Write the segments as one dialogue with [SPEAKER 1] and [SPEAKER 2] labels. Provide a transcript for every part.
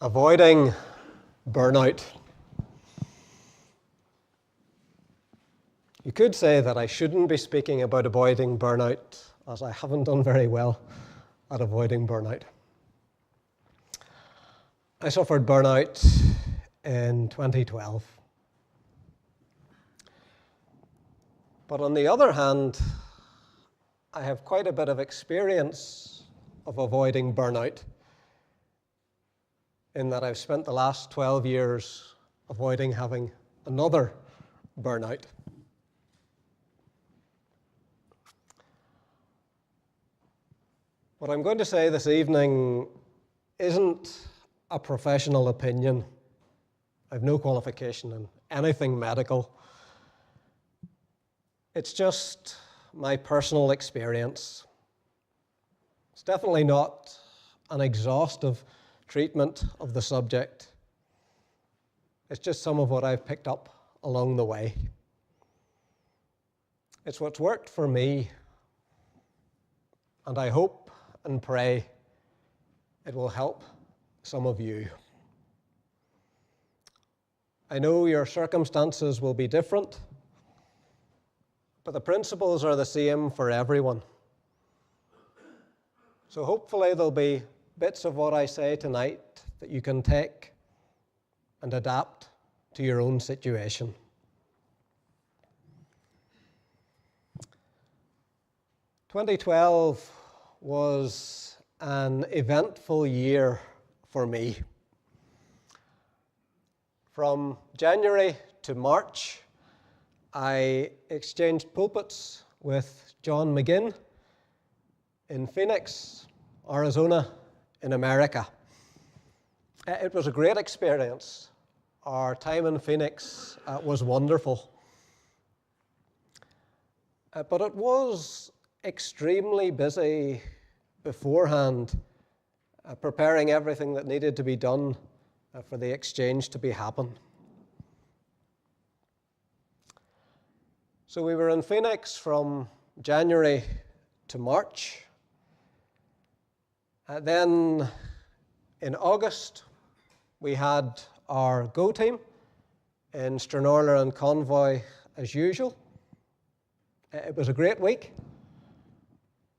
[SPEAKER 1] Avoiding burnout. You could say that I shouldn't be speaking about avoiding burnout, as I haven't done very well at avoiding burnout. I suffered burnout in 2012. But on the other hand, I have quite a bit of experience of avoiding burnout, in that I've spent the last 12 years avoiding having another burnout. What I'm going to say this evening isn't a professional opinion. I've no qualification in anything medical. It's just my personal experience. It's definitely not an exhaustive treatment of the subject. It's just some of what I've picked up along the way. It's what's worked for me, and I hope and pray it will help some of you. I know your circumstances will be different, but the principles are the same for everyone. So hopefully there'll be bits of what I say tonight that you can take and adapt to your own situation. "2012 was an eventful year for me. From January to March, I exchanged pulpits with John McGinn in Phoenix, Arizona, in America. It was a great experience. Our time in Phoenix was wonderful. But it was extremely busy beforehand, preparing everything that needed to be done for the exchange to be happen. So we were in Phoenix from January to March. Then in August, we had our Go team in Stranraer and Convoy as usual. It was a great week,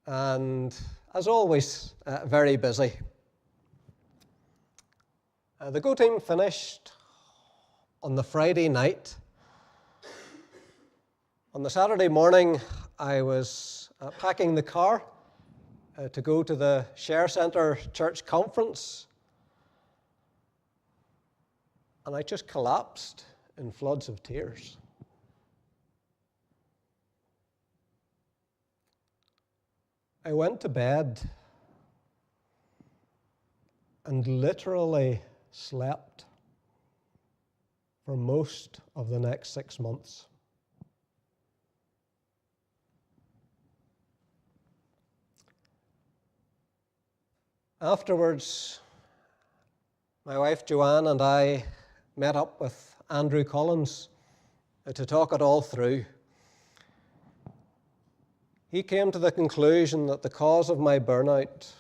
[SPEAKER 1] and as always, very busy. The Go team finished on the Friday night. On the Saturday morning, I was packing the car to go to the Share Centre church conference, and I just collapsed in floods of tears. I went to bed and literally slept for most of the next 6 months. Afterwards, my wife Joanne and I met up with Andrew Collins to talk it all through. He came to the conclusion that the cause of my burnout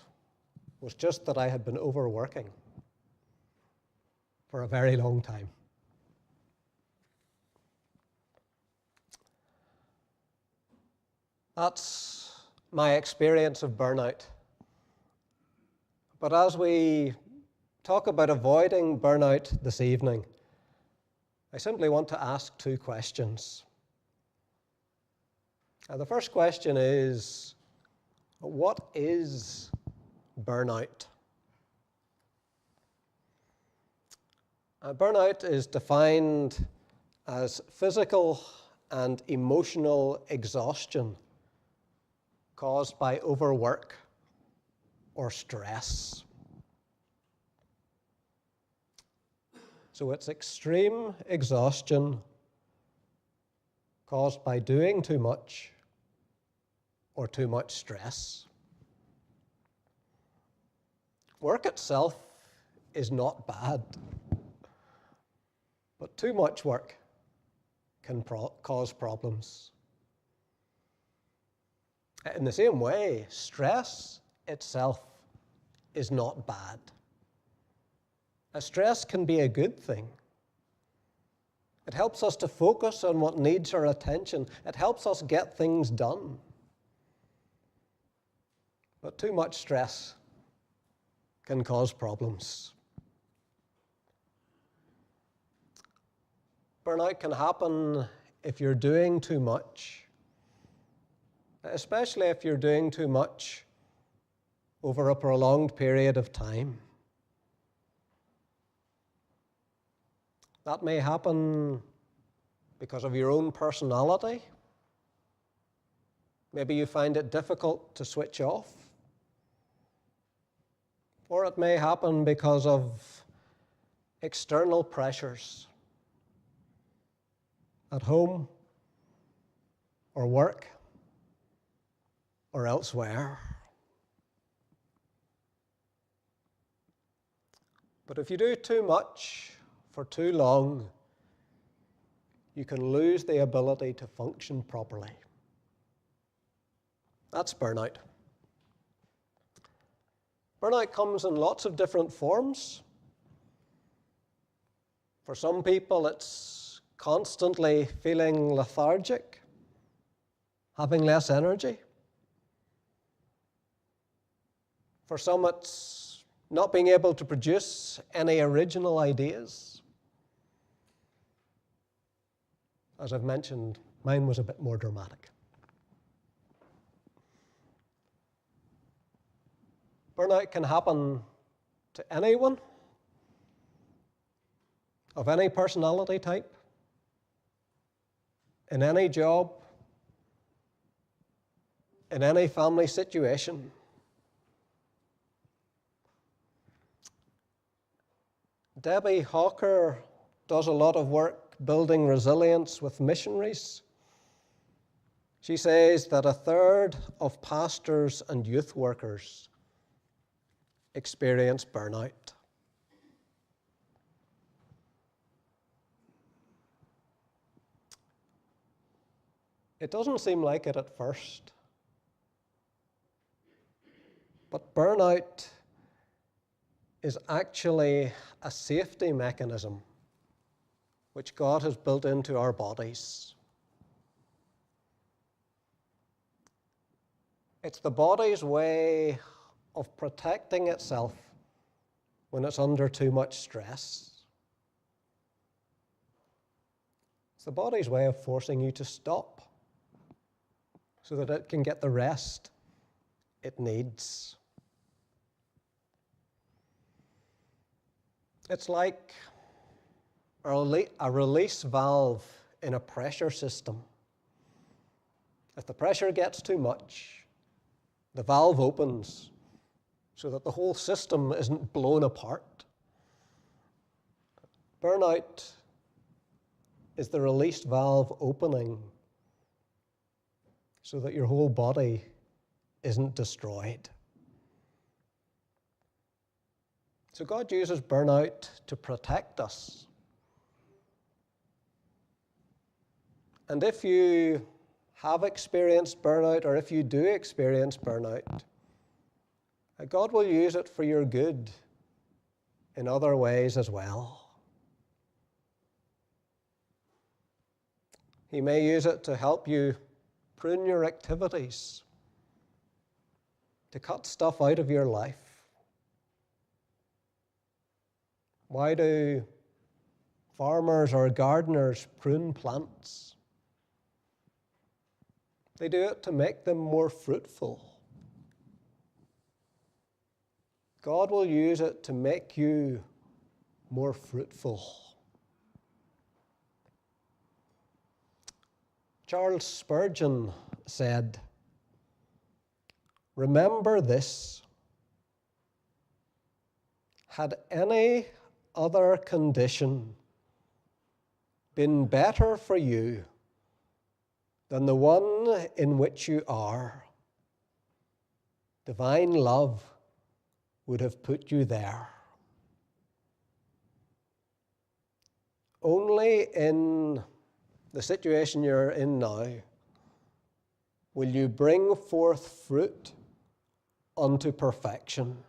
[SPEAKER 1] was just that I had been overworking for a very long time. That's my experience of burnout. But as we talk about avoiding burnout this evening, I simply want to ask two questions. The first question is, what is burnout? Burnout is defined as physical and emotional exhaustion caused by overwork or stress. So it's extreme exhaustion caused by doing too much or too much stress. Work itself is not bad, but too much work can cause problems. In the same way, stress itself is not bad, Stress can be a good thing. It helps us to focus on what needs our attention. It helps us get things done. But too much stress can cause problems. Burnout can happen if you're doing too much, especially if you're doing too much over a prolonged period of time. That may happen because of your own personality. Maybe you find it difficult to switch off. Or it may happen because of external pressures at home or work or elsewhere. But if you do too much for too long, you can lose the ability to function properly. That's burnout. Burnout comes in lots of different forms. For some people, it's constantly feeling lethargic, having less energy. For some, it's not being able to produce any original ideas. As I've mentioned, mine was a bit more dramatic. Burnout can happen to anyone of any personality type, in any job, in any family situation. Debbie Hawker does a lot of work building resilience with missionaries. She says that 1/3 of pastors and youth workers experience burnout. It doesn't seem like it at first, but burnout is actually a safety mechanism which God has built into our bodies. It's the body's way of protecting itself when it's under too much stress. It's the body's way of forcing you to stop so that it can get the rest it needs. It's like a release valve in a pressure system. If the pressure gets too much, the valve opens so that the whole system isn't blown apart. Burnout is the release valve opening so that your whole body isn't destroyed. So God uses burnout to protect us. And if you have experienced burnout, or if you do experience burnout, God will use it for your good in other ways as well. He may use it to help you prune your activities, to cut stuff out of your life. Why do farmers or gardeners prune plants? They do it to make them more fruitful. God will use it to make you more fruitful. Charles Spurgeon said, "Remember this, had any other condition been better for you than the one in which you are, divine love would have put you there. Only in the situation you're in now will you bring forth fruit unto perfection."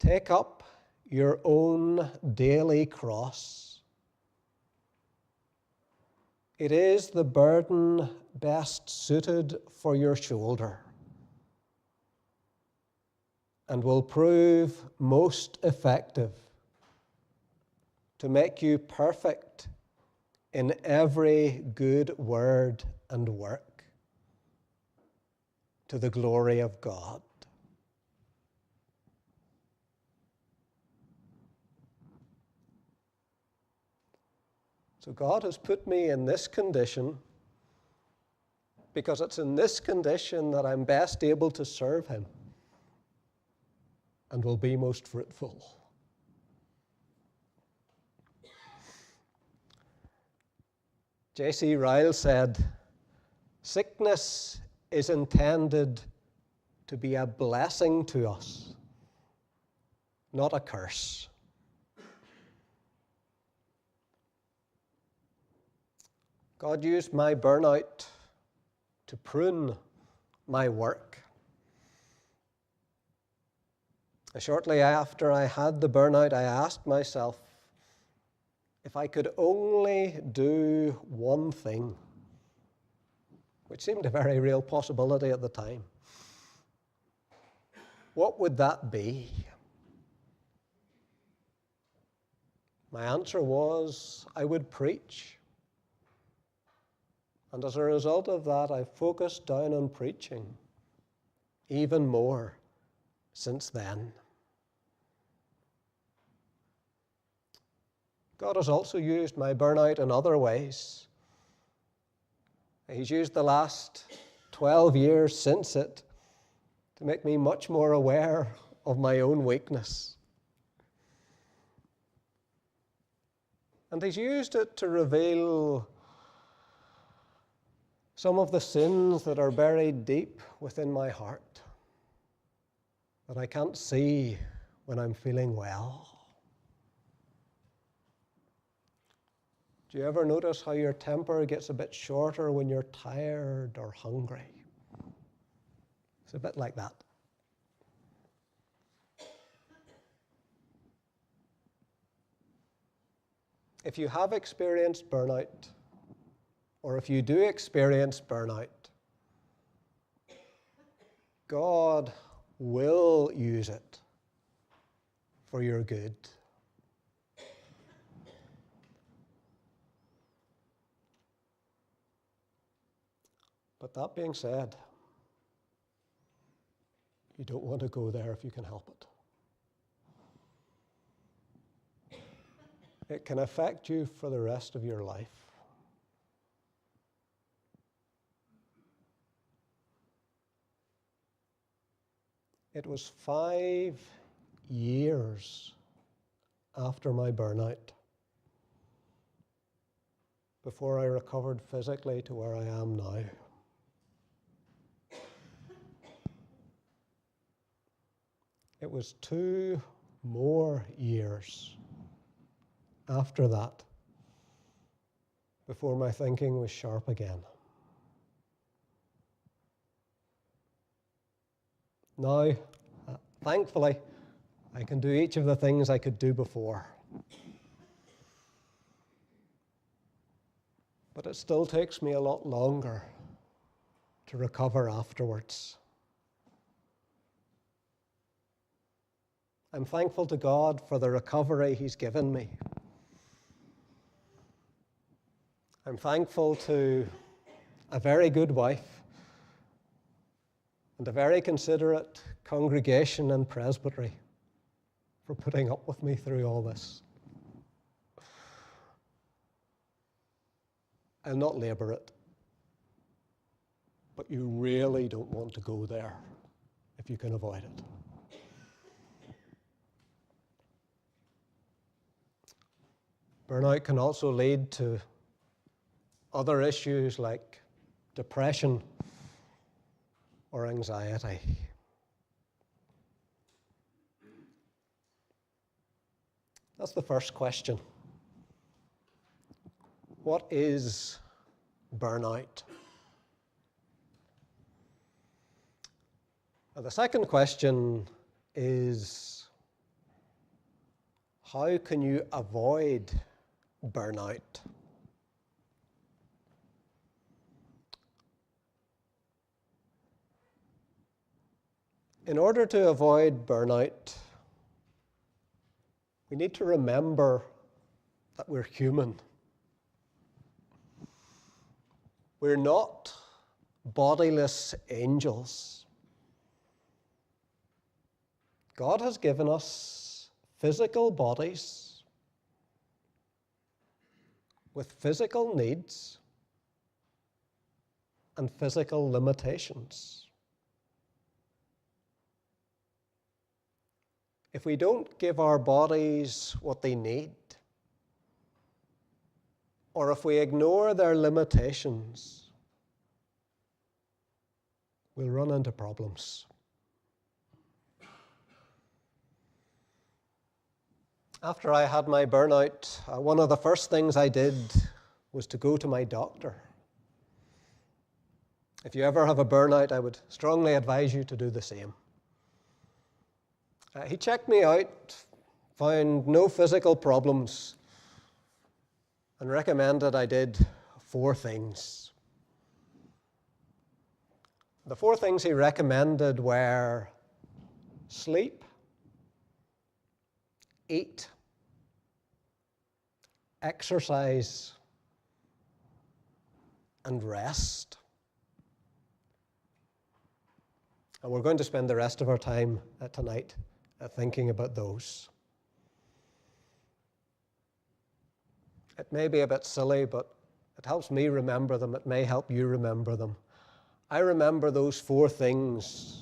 [SPEAKER 1] take up your own daily cross. It is the burden best suited for your shoulder and will prove most effective to make you perfect in every good word and work to the glory of God. So God has put me in this condition because it's in this condition that I'm best able to serve Him and will be most fruitful. J.C. Ryle said, "Sickness is intended to be a blessing to us, not a curse." God used my burnout to prune my work. Shortly after I had the burnout, I asked myself if I could only do one thing, which seemed a very real possibility at the time. What would that be? My answer was, I would preach. And as a result of that, I've focused down on preaching even more since then. God has also used my burnout in other ways. He's used the last 12 years since it to make me much more aware of my own weakness. And He's used it to reveal some of the sins that are buried deep within my heart that I can't see when I'm feeling well. Do you ever notice how your temper gets a bit shorter when you're tired or hungry? It's a bit like that. If you have experienced burnout, or if you do experience burnout, God will use it for your good. But that being said, you don't want to go there if you can help it. It can affect you for the rest of your life. It was 5 years after my burnout before I recovered physically to where I am now. It was 2 more years after that before my thinking was sharp again. Now, thankfully, I can do each of the things I could do before. But it still takes me a lot longer to recover afterwards. I'm thankful to God for the recovery He's given me. I'm thankful to a very good wife and a very considerate congregation and presbytery for putting up with me through all this. I'll not labor it, but you really don't want to go there if you can avoid it. Burnout can also lead to other issues like depression or anxiety. That's the first question. What is burnout? And the second question is, How can you avoid burnout? In order to avoid burnout, we need to remember that we're human. We're not bodiless angels. God has given us physical bodies with physical needs and physical limitations. If we don't give our bodies what they need, or if we ignore their limitations, we'll run into problems. After I had my burnout, one of the first things I did was to go to my doctor. If you ever have a burnout, I would strongly advise you to do the same. He checked me out, found no physical problems, and recommended I did 4 things. The 4 things he recommended were sleep, eat, exercise, and rest. And we're going to spend the rest of our time tonight thinking about those. It may be a bit silly, but it helps me remember them. It may help you remember them. I remember those 4 things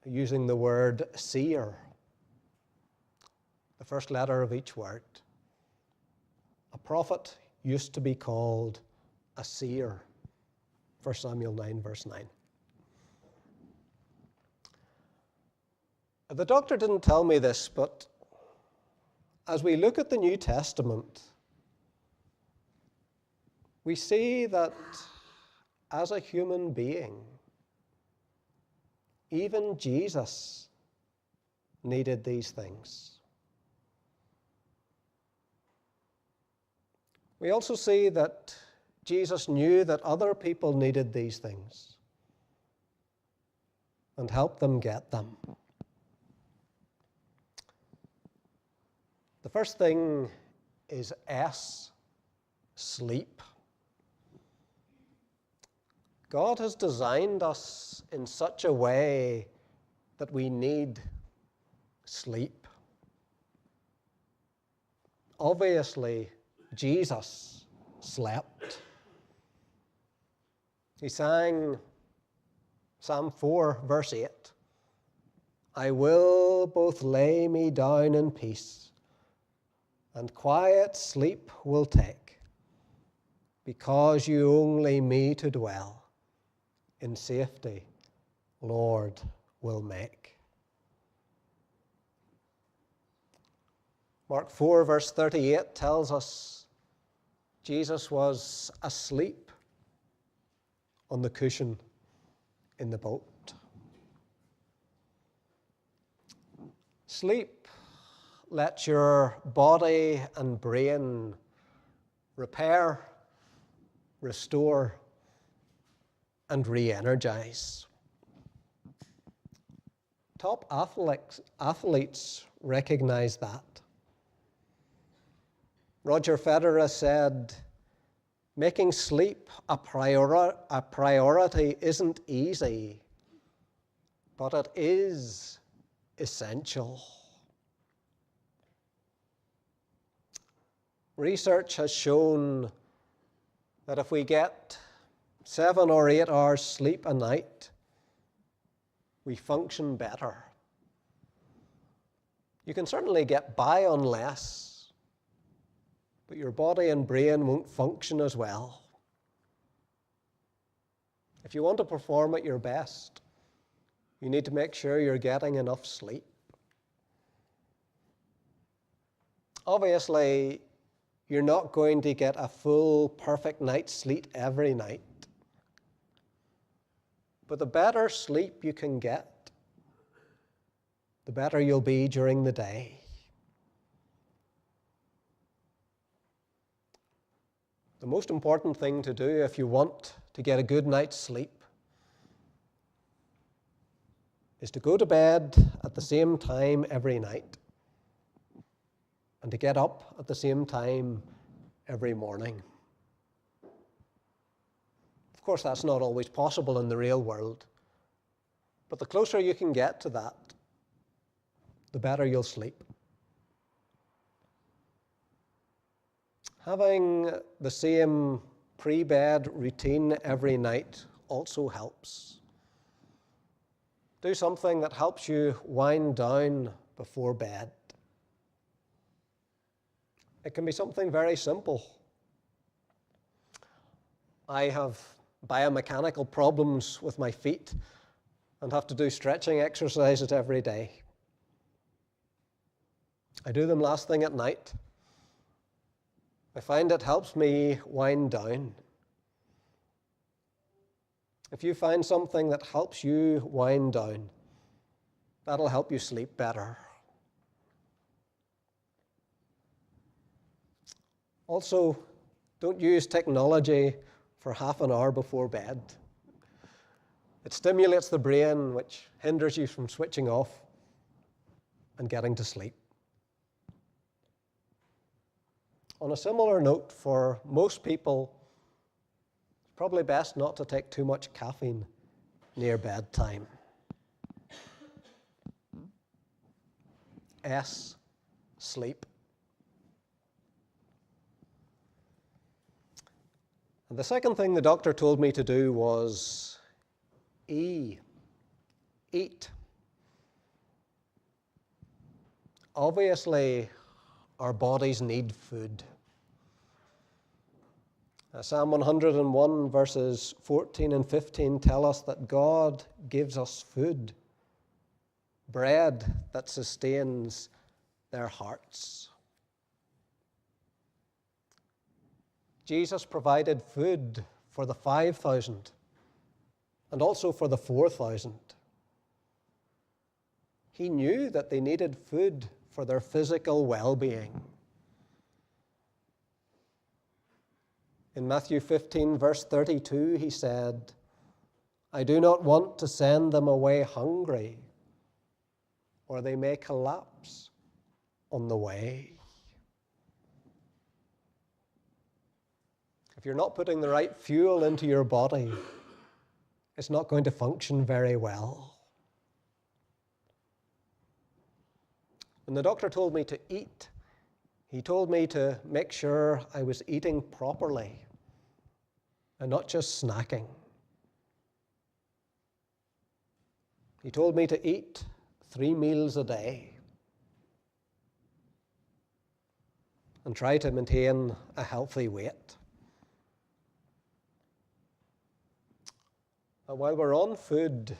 [SPEAKER 1] using the word seer, the first letter of each word. A prophet used to be called a seer, 1 Samuel 9, verse 9. The doctor didn't tell me this, but as we look at the New Testament, we see that as a human being, even Jesus needed these things. We also see that Jesus knew that other people needed these things and helped them get them. The first thing is S, sleep. God has designed us in such a way that we need sleep. Obviously, Jesus slept. He sang Psalm 4, verse 8, I will both lay me down in peace, and quiet sleep will take, because you only me to dwell in safety, Lord, will make. Mark 4, verse 38 tells us Jesus was asleep on the cushion in the boat. Sleep lets your body and brain repair, restore, and re-energize. Top athletes recognize that. Roger Federer said, making sleep a priority isn't easy, but it is essential. Research has shown that if we get 7 or 8 hours sleep a night, we function better. You can certainly get by on less, but your body and brain won't function as well. If you want to perform at your best, you need to make sure you're getting enough sleep. Obviously, you're not going to get a full, perfect night's sleep every night. But the better sleep you can get, the better you'll be during the day. the most important thing to do if you want to get a good night's sleep is to go to bed at the same time every night and to get up at the same time every morning. Of course, that's not always possible in the real world, but the closer you can get to that, the better you'll sleep. Having the same pre-bed routine every night also helps. Do something that helps you wind down before bed. It can be something very simple. I have biomechanical problems with my feet and have to do stretching exercises every day. I do them last thing at night. I find it helps me wind down. If you find something that helps you wind down, that'll help you sleep better. Also, don't use technology for half an hour before bed. It stimulates the brain, which hinders you from switching off and getting to sleep. On a similar note, for most people, it's probably best not to take too much caffeine near bedtime. S, sleep. And the second thing the doctor told me to do was E, eat. Obviously, our bodies need food. Psalm 101 verses 14 and 15 tell us that God gives us food, bread that sustains their hearts. Jesus provided food for the 5,000 and also for the 4,000. He knew that they needed food for their physical well-being. In Matthew 15, verse 32, he said, I do not want to send them away hungry, or they may collapse on the way. If you're not putting the right fuel into your body, it's not going to function very well. When the doctor told me to eat, he told me to make sure I was eating properly and not just snacking. He told me to eat 3 meals a day and try to maintain a healthy weight. And while we're on food,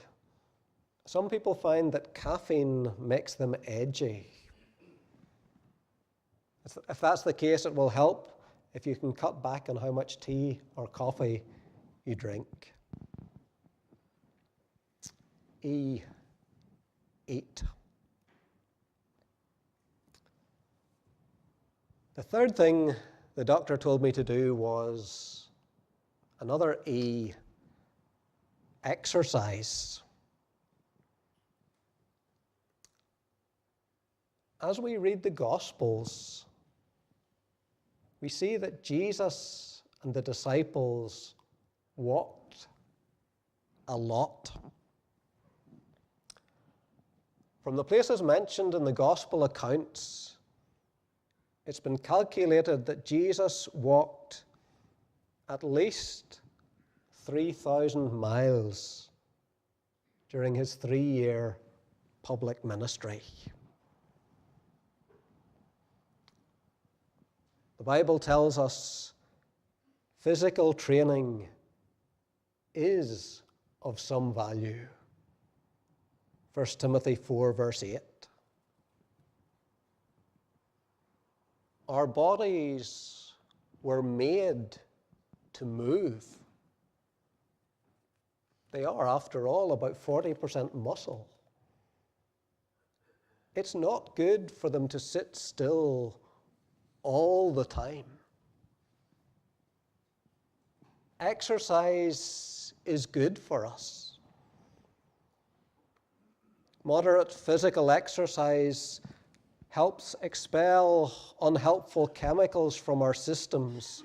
[SPEAKER 1] some people find that caffeine makes them edgy. If that's the case, it will help if you can cut back on how much tea or coffee you drink. E, eat. The third thing the doctor told me to do was another E, exercise. As we read the Gospels, we see that Jesus and the disciples walked a lot. From the places mentioned in the Gospel accounts, it's been calculated that Jesus walked at least 3,000 miles during his 3-year public ministry. The Bible tells us physical training is of some value. 1 Timothy 4, verse 8. Our bodies were made to move. They are, after all, about 40% muscle. It's not good for them to sit still all the time. exercise is good for us. Moderate physical exercise helps expel unhelpful chemicals from our systems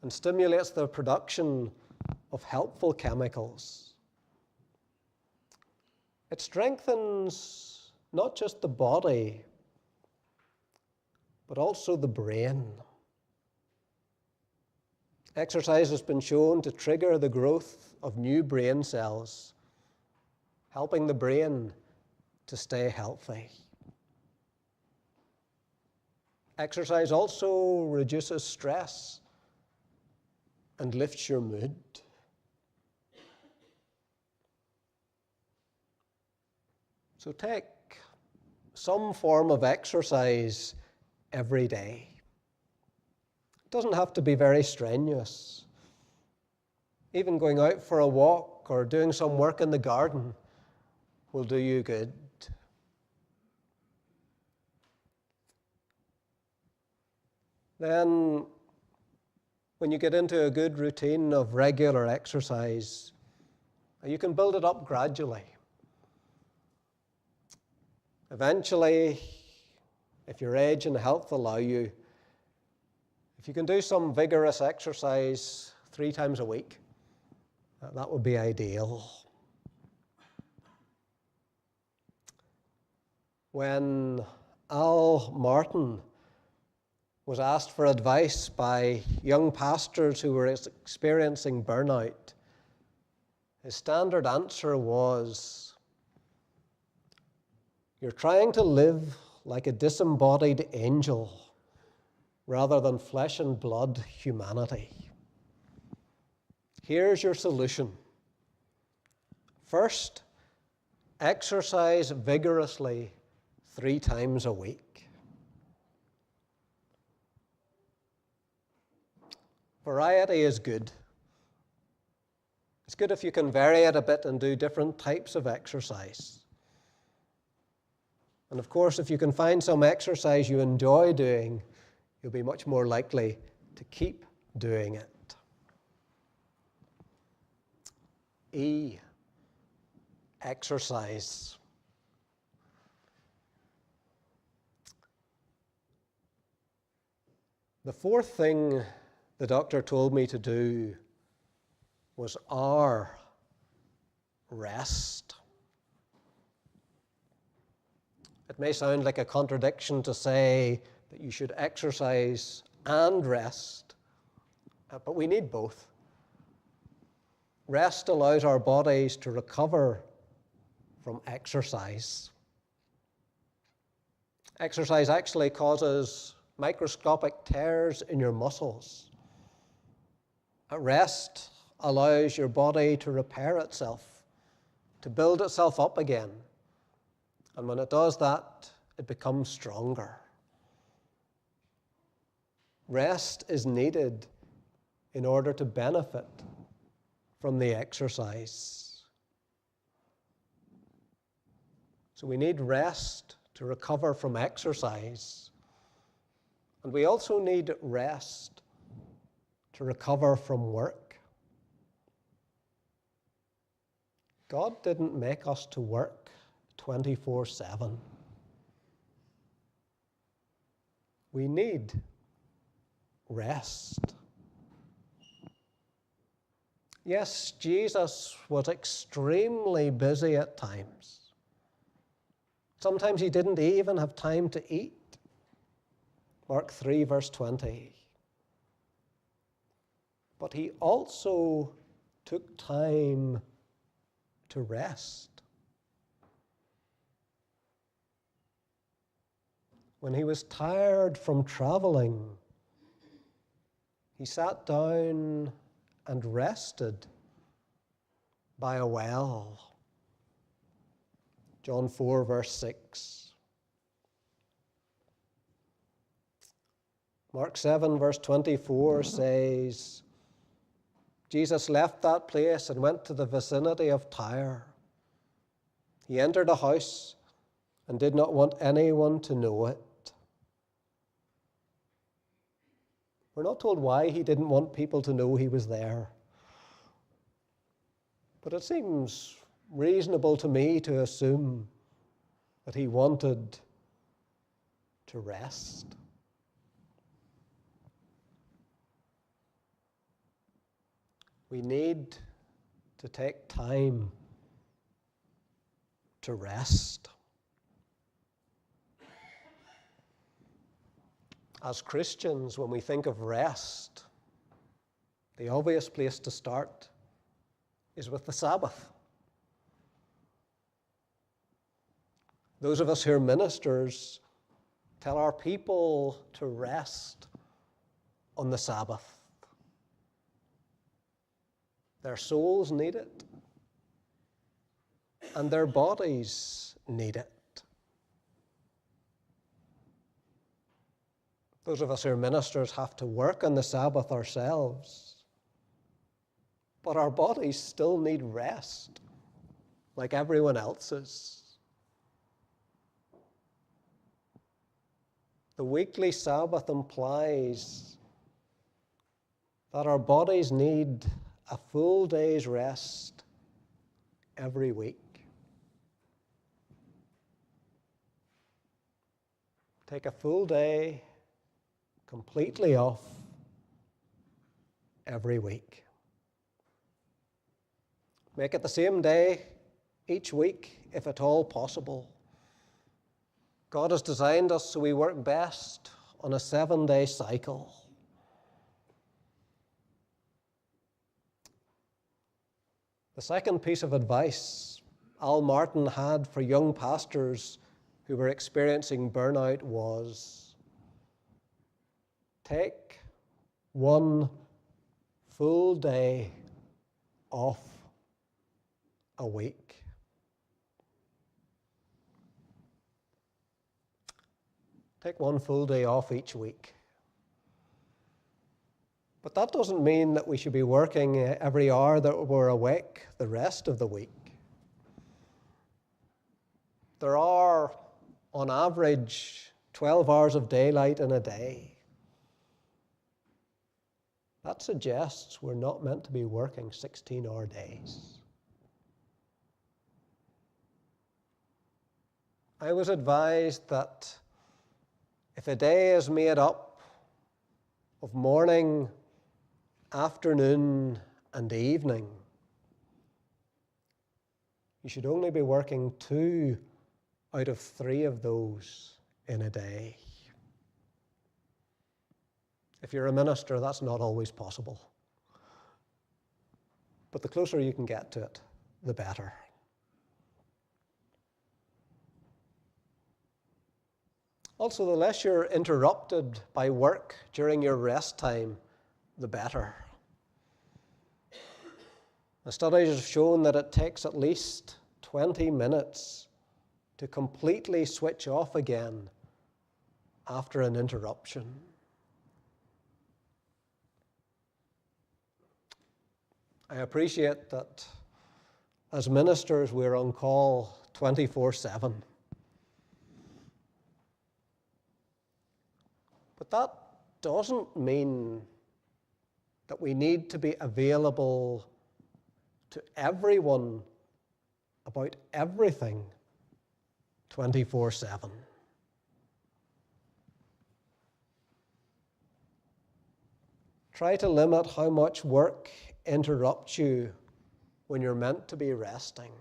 [SPEAKER 1] and stimulates the production of helpful chemicals. It strengthens not just the body, but also the brain. Exercise has been shown to trigger the growth of new brain cells, helping the brain to stay healthy. Exercise also reduces stress and lifts your mood. So take some form of exercise every day. It doesn't have to be very strenuous. Even going out for a walk or doing some work in the garden will do you good. Then, when you get into a good routine of regular exercise, you can build it up gradually. Eventually, if your age and health allow you, if you can do some vigorous exercise 3 times a week, that would be ideal. When Al Martin was asked for advice by young pastors who were experiencing burnout, his standard answer was, "You're trying to live like a disembodied angel rather than flesh and blood humanity. Here's your solution. First, exercise vigorously 3 times a week. Variety is good. It's good if you can vary it a bit and do different types of exercise. And of course, if you can find some exercise you enjoy doing, you'll be much more likely to keep doing it." E, exercise. The fourth thing the doctor told me to do was R, rest. It may sound like a contradiction to say that you should exercise and rest, but we need both. Rest allows our bodies to recover from exercise. Exercise actually causes microscopic tears in your muscles. Rest allows your body to repair itself, to build itself up again. And when it does that, it becomes stronger. Rest is needed in order to benefit from the exercise. So we need rest to recover from exercise. And we also need rest to recover from work. God didn't make us to work 24/7. We need rest. Yes, Jesus was extremely busy at times. Sometimes he didn't even have time to eat. Mark 3, verse 20. But he also took time to rest. When he was tired from traveling, he sat down and rested by a well. John 4, verse 6. Mark 7, verse 24 says, Jesus left that place and went to the vicinity of Tyre. He entered a house and did not want anyone to know it. We're not told why he didn't want people to know he was there. But it seems reasonable to me to assume that he wanted to rest. We need to take time to rest. As Christians, when we think of rest, the obvious place to start is with the Sabbath. Those of us who are ministers tell our people to rest on the Sabbath. Their souls need it, and their bodies need it. Those of us who are ministers have to work on the Sabbath ourselves, but our bodies still need rest, like everyone else's. The weekly Sabbath implies that our bodies need a full day's rest every week. Take a full day completely off every week. Make it the same day each week, if at all possible. God has designed us so we work best on a 7-day cycle. The second piece of advice Al Martin had for young pastors who were experiencing burnout was, take one full day off a week. Take one full day off each week. But that doesn't mean that we should be working every hour that we're awake the rest of the week. There are, on average, 12 hours of daylight in a day. That suggests we're not meant to be working 16-hour days. I was advised that if a day is made up of morning, afternoon, and evening, you should only be working 2 out of 3 of those in a day. If you're a minister, that's not always possible. But the closer you can get to it, the better. Also, the less you're interrupted by work during your rest time, the better. The studies have shown that it takes at least 20 minutes to completely switch off again after an interruption. I appreciate that as ministers we're on call 24/7. But that doesn't mean that we need to be available to everyone about everything 24/7. Try to limit how much work interrupts you when you're meant to be resting.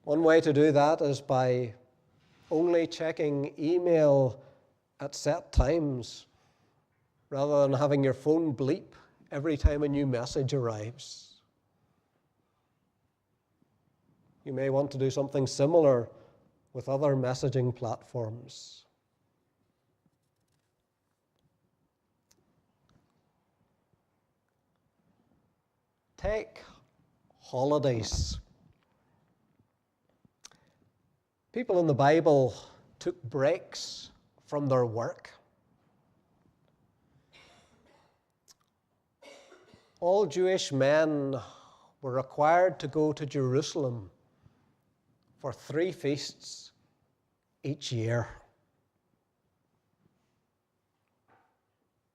[SPEAKER 1] One way to do that is by only checking email at set times rather than having your phone bleep every time a new message arrives. You may want to do something similar with other messaging platforms. Take holidays. People in the Bible took breaks from their work. All Jewish men were required to go to Jerusalem for 3 feasts each year.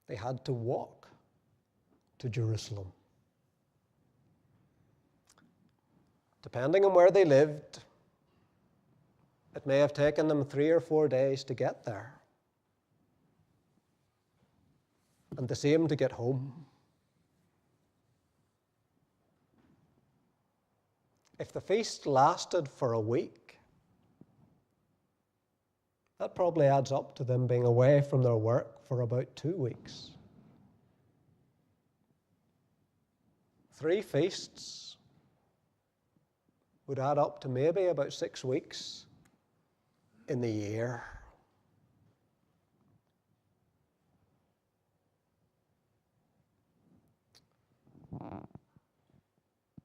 [SPEAKER 1] They had to walk to Jerusalem. Depending on where they lived, it may have taken them 3 or 4 days to get there, and the same to get home. If the feast lasted for a week, that probably adds up to them being away from their work for about 2 weeks. 3 feasts would add up to maybe about 6 weeks in the year.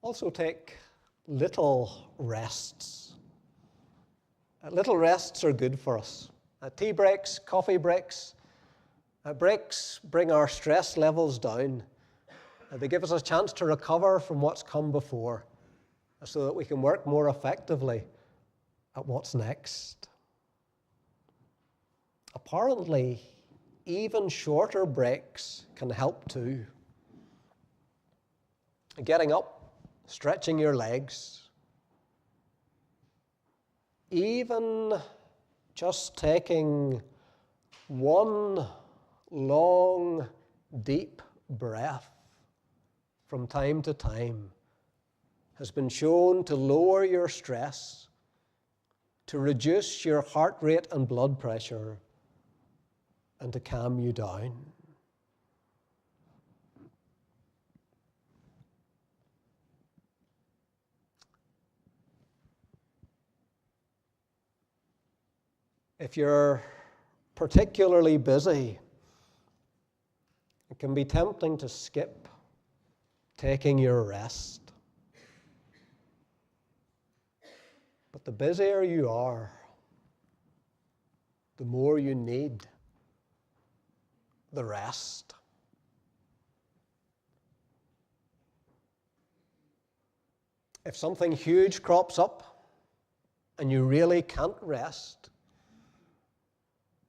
[SPEAKER 1] Also take little rests. Little rests are good for us. Tea breaks, coffee breaks. Breaks bring our stress levels down. They give us a chance to recover from what's come before, so that we can work more effectively at what's next. Apparently, even shorter breaks can help too. Getting up, stretching your legs, even just taking one long, deep breath from time to time has been shown to lower your stress, to reduce your heart rate and blood pressure, and to calm you down. If you're particularly busy, it can be tempting to skip taking your rest. But the busier you are, the more you need the rest. If something huge crops up and you really can't rest,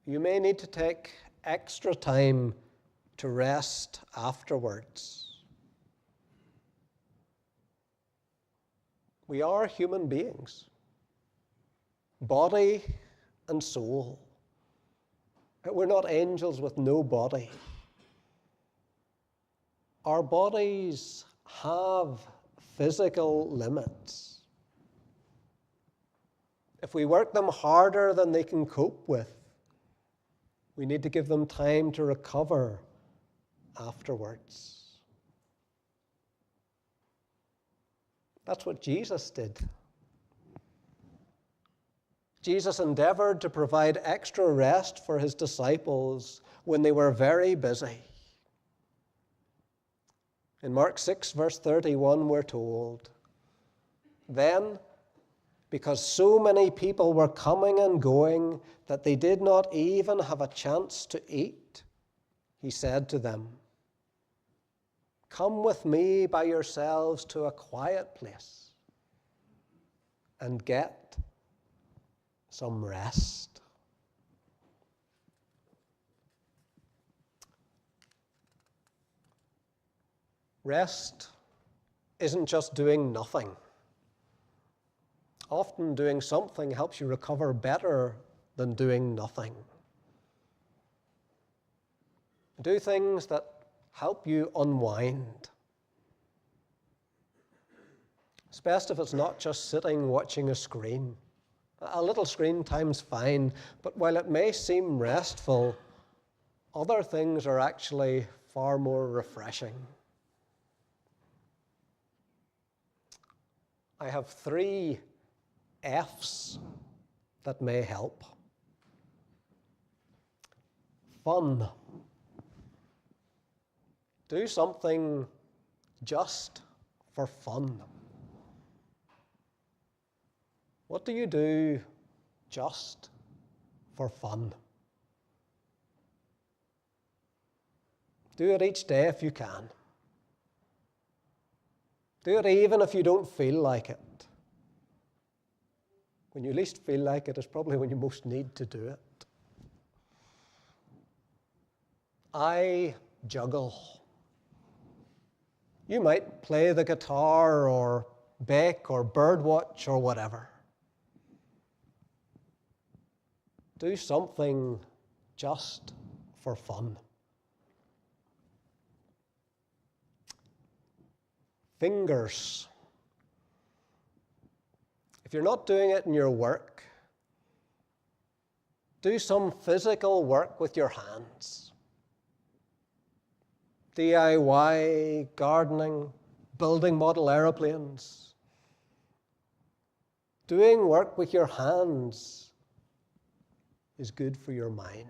[SPEAKER 1] you may need to take extra time to rest afterwards. We are human beings, body and soul. We're not angels with no body. Our bodies have physical limits. If we work them harder than they can cope with, we need to give them time to recover afterwards. That's what Jesus did. Jesus endeavored to provide extra rest for his disciples when they were very busy. In Mark 6, verse 31, we're told, "Then, because so many people were coming and going that they did not even have a chance to eat, he said to them, 'Come with me by yourselves to a quiet place and get some rest.'" Rest isn't just doing nothing. Often doing something helps you recover better than doing nothing. Do things that help you unwind. It's best if it's not just sitting watching a screen. A little screen time's fine, but while it may seem restful, other things are actually far more refreshing. I have 3 F's that may help. Fun. Do something just for fun. What do you do just for fun? Do it each day if you can. Do it even if you don't feel like it. When you least feel like it is probably when you most need to do it. I juggle. You might play the guitar or bake or birdwatch or whatever. Do something just for fun. Fingers. If you're not doing it in your work, do some physical work with your hands. DIY, gardening, building model aeroplanes. Doing work with your hands is good for your mind.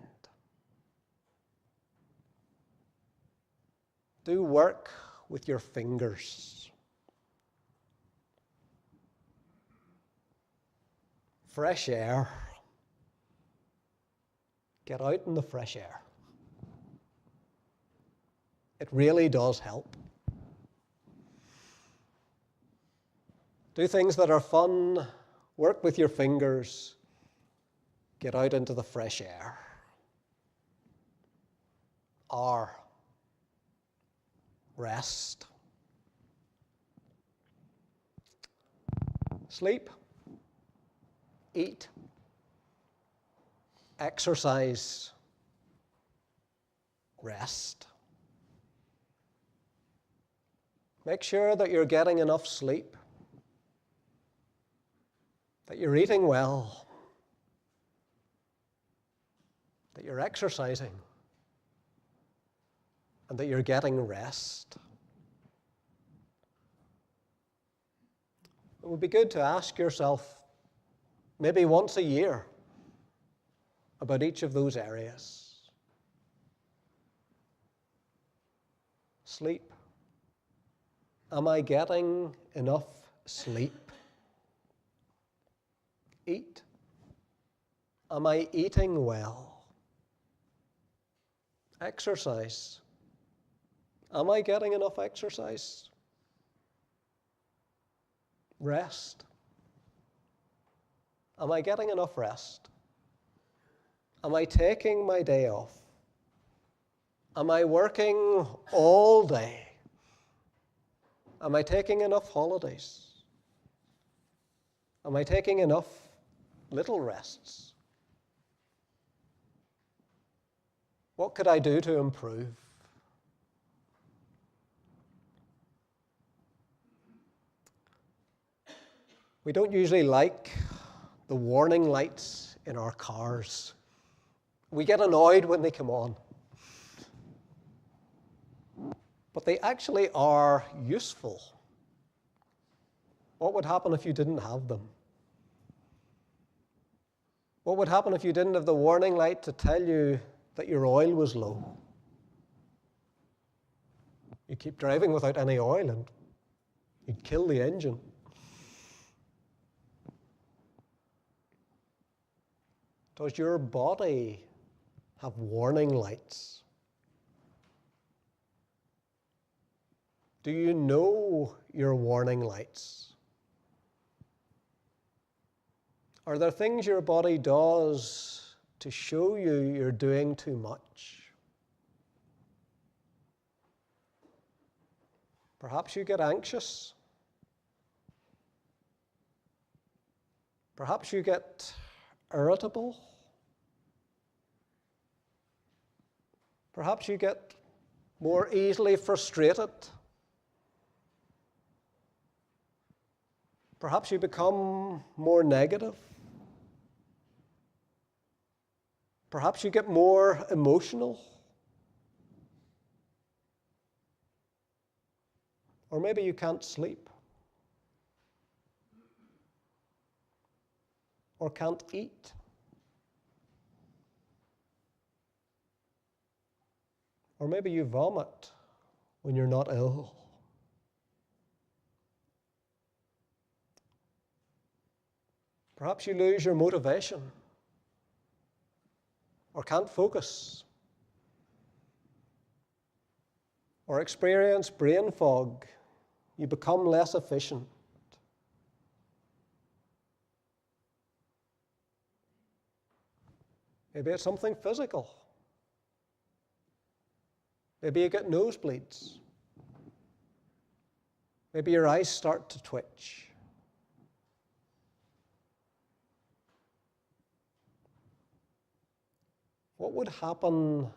[SPEAKER 1] Do work with your fingers. Fresh air. Get out in the fresh air. It really does help. Do things that are fun. Work with your fingers. Get out into the fresh air. R. Rest. Sleep. Eat. Exercise. Rest. Make sure that you're getting enough sleep, that you're eating well, that you're exercising, and that you're getting rest. It would be good to ask yourself, maybe once a year, about each of those areas. Sleep. Am I getting enough sleep? Eat. Am I eating well? Exercise. Am I getting enough exercise? Rest. Am I getting enough rest? Am I taking my day off? Am I working all day? Am I taking enough holidays? Am I taking enough little rests? What could I do to improve? We don't usually like the warning lights in our cars. We get annoyed when they come on. But they actually are useful. What would happen if you didn't have them? What would happen if you didn't have the warning light to tell you that your oil was low? You keep driving without any oil and you'd kill the engine. Does your body have warning lights? Do you know your warning lights? Are there things your body does to show you you're doing too much? Perhaps you get anxious. Perhaps you get irritable. Perhaps you get more easily frustrated. Perhaps you become more negative. Perhaps you get more emotional. Or maybe you can't sleep. Or can't eat. Or maybe you vomit when you're not ill. Perhaps you lose your motivation or can't focus or experience brain fog. You become less efficient. Maybe it's something physical. Maybe you get nosebleeds. Maybe your eyes start to twitch. What would happen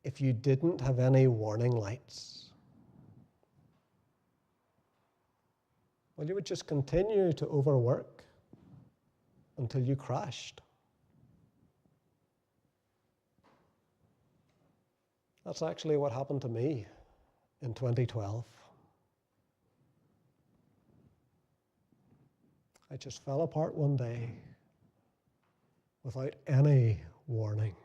[SPEAKER 1] if you didn't have any warning lights? Well, you would just continue to overwork until you crashed. That's actually what happened to me in 2012. I just fell apart one day without any warning.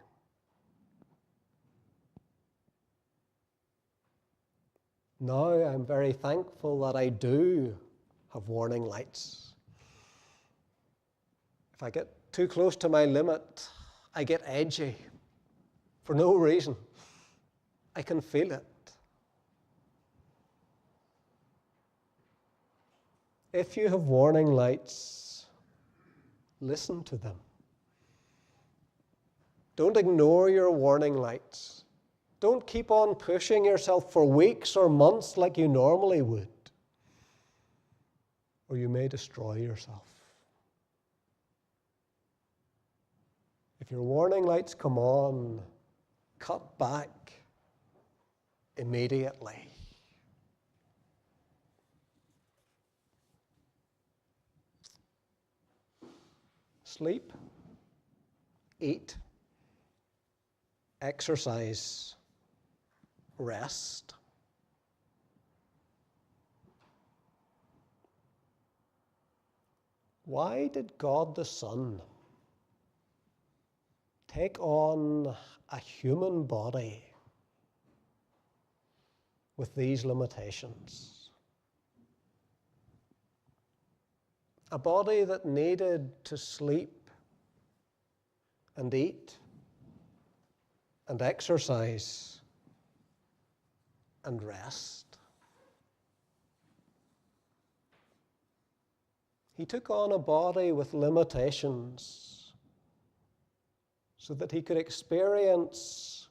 [SPEAKER 1] Now I'm very thankful that I do have warning lights. If I get too close to my limit, I get edgy for no reason. I can feel it. If you have warning lights, listen to them. Don't ignore your warning lights. Don't keep on pushing yourself for weeks or months like you normally would, or you may destroy yourself. If your warning lights come on, cut back immediately. Sleep, eat, exercise, rest. Why did God the Son take on a human body with these limitations? A body that needed to sleep and eat and exercise and rest. He took on a body with limitations so that he could experience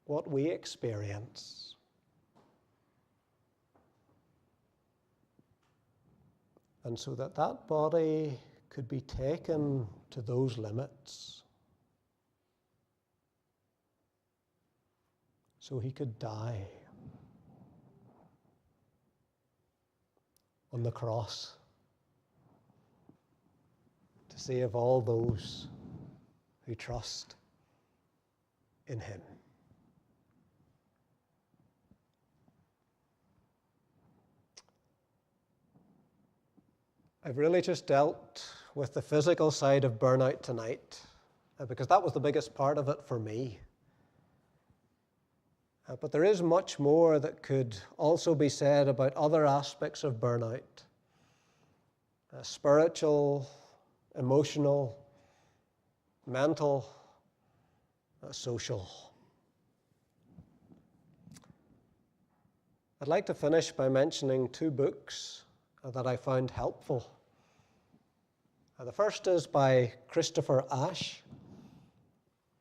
[SPEAKER 1] what we experience. And so that that body could be taken to those limits. So he could die on the cross to save all those who trust in him. I've really just dealt with the physical side of burnout tonight because that was the biggest part of it for me. But there is much more that could also be said about other aspects of burnout. Spiritual, emotional, mental, social. I'd like to finish by mentioning two books that I found helpful. The first is by Christopher Ash.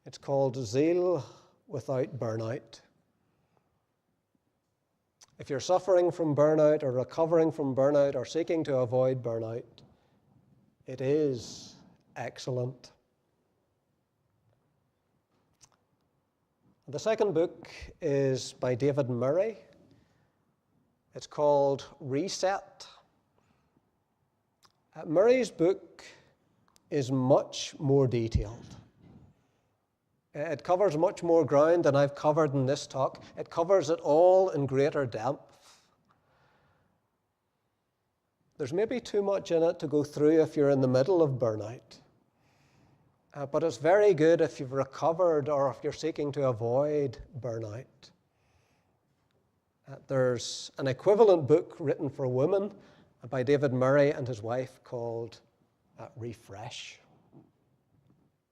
[SPEAKER 1] It's called Zeal Without Burnout. If you're suffering from burnout or recovering from burnout or seeking to avoid burnout, it is excellent. The second book is by David Murray. It's called Reset. Murray's book is much more detailed. It covers much more ground than I've covered in this talk. It covers it all in greater depth. There's maybe too much in it to go through if you're in the middle of burnout. But it's very good if you've recovered or if you're seeking to avoid burnout. There's an equivalent book written for women by David Murray and his wife called Refresh.